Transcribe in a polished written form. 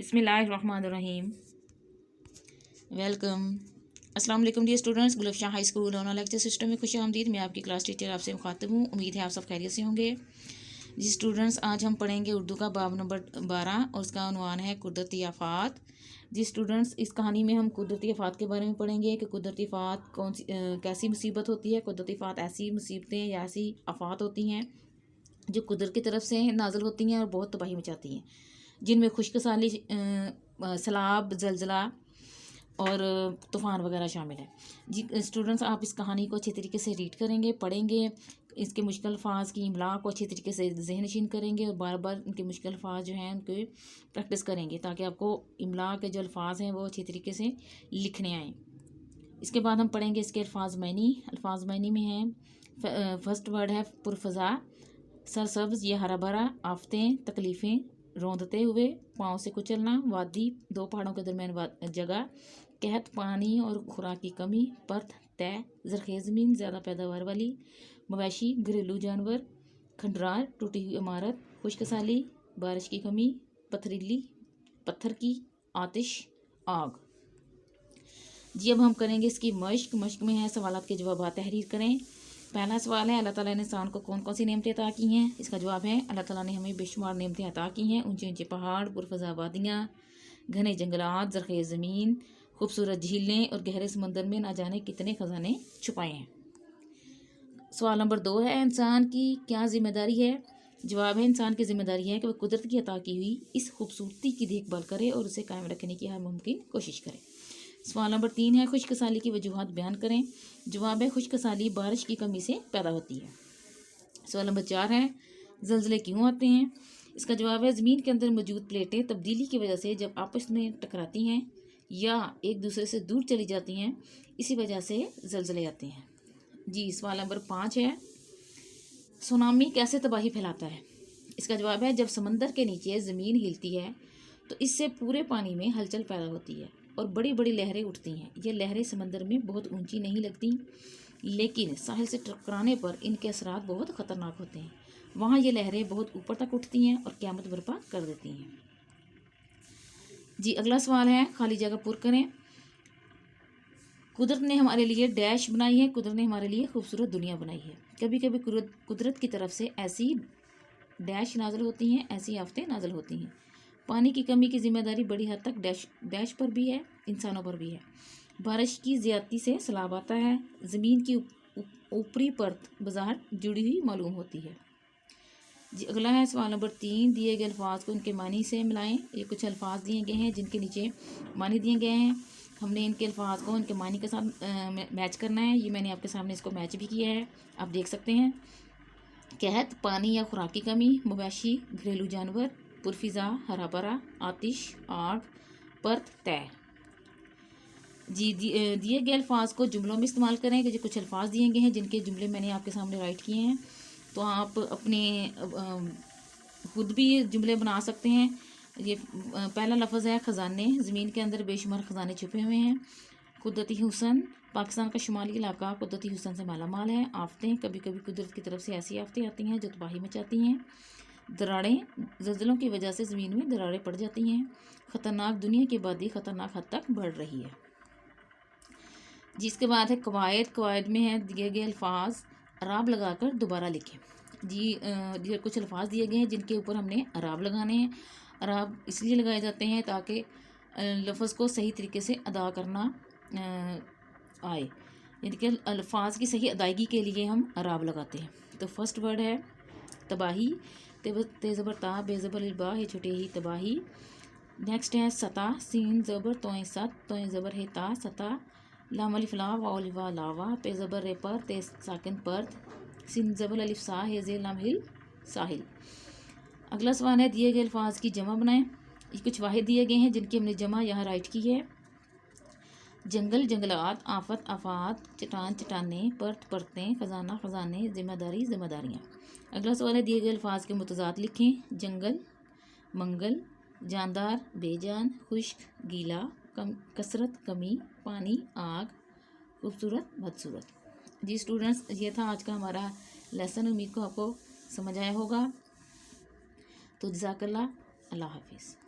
बिस्मिल्लाहिर्रहमानिर्रहीम। वेलकम। अस्सलाम वालेकुम dear students. Gulfasha high school online lecture system में खुश आमदीद। मैं आपकी क्लास टीचर आपसे मुखातिब हूँ। उम्मीद है आप सब खैरियत से होंगे। जी स्टूडेंट्स, आज हम पढ़ेंगे उर्दू का बाब नंबर 12 और उसका उन्वान है कुदरती आफ़ात। जी स्टूडेंट्स, इस कहानी में हम कुदरती आफ़ात के बारे में पढ़ेंगे कि कुदरती आफ़ात कौन सी कैसी मुसीबत होती है। कुदरती आफ़ात ऐसी मुसीबतें या ऐसी आफ़ात होती हैं जो कुदरत की तरफ से नाज़िल होती हैं और बहुत तबाही मचाती हैं, जिनमें खुशकसाली, सैलाब, ज़लज़ला और तूफ़ान वगैरह शामिल है। जी स्टूडेंट्स, आप इस कहानी को अच्छे तरीके से रीड करेंगे, पढ़ेंगे, इसके मुश्किल अल्फाज की इमला को अच्छे तरीके से ज़हन नशीन करेंगे और बार बार इनके मुश्किल अल्फाज जो हैं उनकी प्रैक्टिस करेंगे ताकि आपको इमला के जो अल्फाज हैं वो अच्छे तरीके से लिखने आएँ। इसके बाद हम पढ़ेंगे इसके अल्फाज मैनी में हैं। फर्स्ट वर्ड है पुरफ़ज़ा, सरसब्ज़ या हरा भरा, आफ़तें, तकलीफ़ें, रौंदते हुए, पाँव से कुचलना, वादी, दो पहाड़ों के दरमियान जगह, कहत, पानी और खुराक की कमी, पर्थ, तय, ज़रख़ेज़ ज़मीन, ज़्यादा पैदावार वाली, मवेशी, घरेलू जानवर, खंडरार, टूटी हुई इमारत, खुशकसाली, बारिश की कमी, पथरीली, पत्थर की, आतिश, आग। जी अब हम करेंगे इसकी मश्क में है सवालात के जवाब तहरीर करें। पहला सवाल है, अल्लाह ताला ने इंसान को कौन कौन सी नेमतें अता की हैं। इसका जवाब है, अल्लाह ताला ने हमें बेशुमार नेमतें अता की हैं। ऊंचे ऊंचे पहाड़, पुरफ़ज़ा वादियाँ, घने जंगलात, ज़रख़ेज़ ज़मीन, खूबसूरत झीलें और गहरे समंदर में ना जाने कितने ख़जाने छुपाए हैं। सवाल नंबर 2 है, इंसान की क्या ज़िम्मेदारी है। जवाब है, इंसान की ज़िम्मेदारी है कि वह कुदरत की अता की हुई इस खूबसूरती की देखभाल करे और उसे कायम रखने की हर मुमकिन कोशिश करे। सवाल नंबर 3 है, खुशकसाली की वजूहात बयान करें। जवाब है, खुशकसाली बारिश की कमी से पैदा होती है। सवाल नंबर 4 है, ज़लज़ले क्यों आते हैं। इसका जवाब है, ज़मीन के अंदर मौजूद प्लेटें तब्दीली की वजह से जब आपस में टकराती हैं या एक दूसरे से दूर चली जाती हैं, इसी वजह से ज़लज़ले आते हैं। जी सवाल नंबर 5 है, सुनामी कैसे तबाही फैलाता है। इसका जवाब है, जब समंदर के नीचे ज़मीन हिलती है तो इससे पूरे पानी में हलचल पैदा होती है और बड़ी बड़ी लहरें उठती हैं। ये लहरें समंदर में बहुत ऊंची नहीं लगती, लेकिन साहिल से टकराने पर इनके असरात बहुत ख़तरनाक होते हैं। वहाँ ये लहरें बहुत ऊपर तक उठती हैं और क़यामत बर्पा कर देती हैं। जी अगला सवाल है, खाली जगह पुर करें। कुदरत ने हमारे लिए डैश बनाई है। कुदरत ने हमारे लिए खूबसूरत दुनिया बनाई है। कभी कभी कुदरत की तरफ से ऐसी डैश नाज़िल होती हैं, ऐसी आफतें नाज़िल होती हैं। पानी की कमी की जिम्मेदारी बड़ी हद तक डैश पर भी है, इंसानों पर भी है। बारिश की ज़्यादती से सैलाब आता है। ज़मीन की ऊपरी परत बाजार जुड़ी हुई मालूम होती है। जी अगला है सवाल नंबर 3, दिए गए अल्फाज को इनके मानी से मिलाएं। ये कुछ अल्फाज दिए गए हैं जिनके नीचे मानी दिए गए हैं। हमने इनके अल्फाज को इनके मानी के साथ मैच करना है। ये मैंने आपके सामने इसको मैच भी किया है, आप देख सकते हैं। कहत, पानी या खुराक की कमी, मवेशी, घरेलू जानवर, पुरफ़िज़ा, हरा भरा, आतिश, आग, पर्थ, तय। जी दिए गए अल्फाज को जुमलों में इस्तेमाल करें कि जो कुछ अल्फाज दिए गए हैं जिनके जुमले मैंने आपके सामने राइट किए हैं, तो आप अपने खुद भी जुमले बना सकते हैं। ये पहला लफ्ज़ है ख़जाने। ज़मीन के अंदर बेशुमार ख़जाने छुपे हुए हैं। कुदरती हुस्न, पाकिस्तान का शुमाली इलाका कुदरती हुस्न से माला माल है। आफतें, कभी कभी कुदरत की तरफ से ऐसी आफतें आती हैं जो तबाही मचाती हैं। दरारें, ज़लज़लों की वजह से ज़मीन में दरारें पड़ जाती हैं। ख़तरनाक, दुनिया की आबादी ख़तरनाक हद तक बढ़ रही है। जिसके बाद है कवायद में है, दिए गए अल्फाज अराब लगाकर दोबारा लिखें। जी कुछ अल्फाज दिए गए हैं जिनके ऊपर हमने अराब लगाने हैं। अराब इसलिए लगाए जाते हैं ताकि लफ्ज़ को सही तरीके से अदा करना आए, यानी कि अल्फाज की सही अदायगी के लिए हम अराब लगाते हैं। तो फर्स्ट वर्ड है तबाही, तेज़बर ता, बेज़बर बा, ये छोटे ही तबाही। नेक्स्ट है सता, सीन ज़बर तोएं सत, तोएं ज़बर है ता, सता, लाम अलिफ ला, वाव अलिफ वा, लावा, पे ज़बर रे पर, ते साकिन पर्थ, सिन ज़बर अलिफ सा, हे ज़े लाम हिल, साहिल। अगला सवाल है, दिए गए अल्फाज की जमा बनाएं। ये कुछ वाहिद दिए गए हैं जिनकी हमने जमा यहाँ राइट की है। जंगल, जंगलात, आफत, आफात, चट्टान, चट्टाने, पर्थ, परतें, ख़जाना, ख़जाने, ज़िम्मेदारी, ज़िम्मेदारियाँ। अगला सवाल है, दिए गए अल्फाज के मुतज़ाद लिखें। जंगल, मंगल, जानदार, बेजान, खुश्क, गीला, कसरत, कमी, पानी, आग, खूबसूरत, बदसूरत। जी स्टूडेंट्स, ये था आज का हमारा लेसन। उम्मीद को आपको समझ आया होगा। तो जज़ाकल्लाह, अल्लाह हाफिज़।